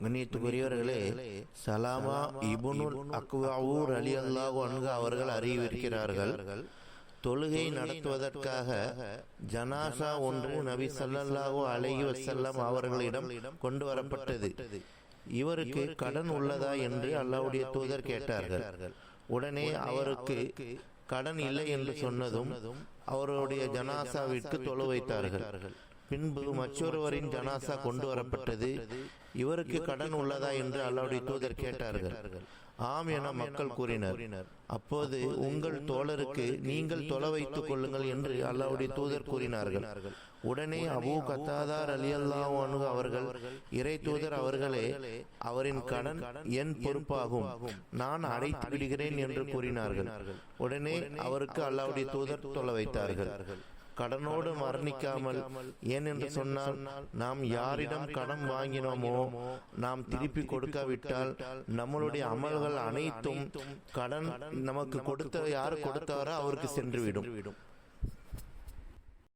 கண்ணியத்துக்குரியவர்களே, சலாமா இப்னுல் அக்வஊர் ரலியல்லாஹு அன்ஹு அவர்கள் அறிவிக்கிறார்கள், தொழுகை நடத்துவதற்காக ஜனாசா ஒன்று நபி ஸல்லல்லாஹு அலைஹி வஸல்லம் அவர்களிடம் கொண்டு வரப்பட்டது. இவருக்கு கடன் உள்ளதா என்று அல்லாஹ்வுடைய தூதர் கேட்டார்கள். உடனே அவருக்கு கடன் இல்லை என்று சொன்னதும் அவருடைய ஜனாசாவிற்கு தொழு வைத்தார்கள். பின்பு மற்றொருவரின் ஜனாசா கொண்டு வரப்பட்டது. இவருக்கு கடன் உள்ளதா என்று அல்லாஹ்வுடைய தூதர் கேட்டார்கள். ஆம் என மக்கள் கூறினர். அப்போது உங்கள் தோழருக்கு நீங்கள் தொலை வைத்துக் கொள்ளுங்கள் என்று அல்லாஹ்வுடைய தூதர் கூறினார்கள். உடனே அபூ கத்தாதா ரலியல்லாஹு அன்ஹு அவர்கள், இறை தூதர் அவர்களே, அவரின் கடன் என் பொறுப்பாகும், நான் அடைத்து விடுகிறேன் என்று கூறினார்கள். உடனே அவருக்கு அல்லாஹ்வுடைய தூதர் தொலை வைத்தார்கள். கடனோடு மரணிக்காமல், ஏனென்று சொன்னால் நாம் யாரிடம் கடன் வாங்கினோமோ நாம் திருப்பி கொடுக்காவிட்டால் நம்மளுடைய அமல்கள் அனைத்தும் கடன் நமக்கு கொடுத்த யார் கொடுத்தாரோ அவருக்கு சென்றுவிடும்.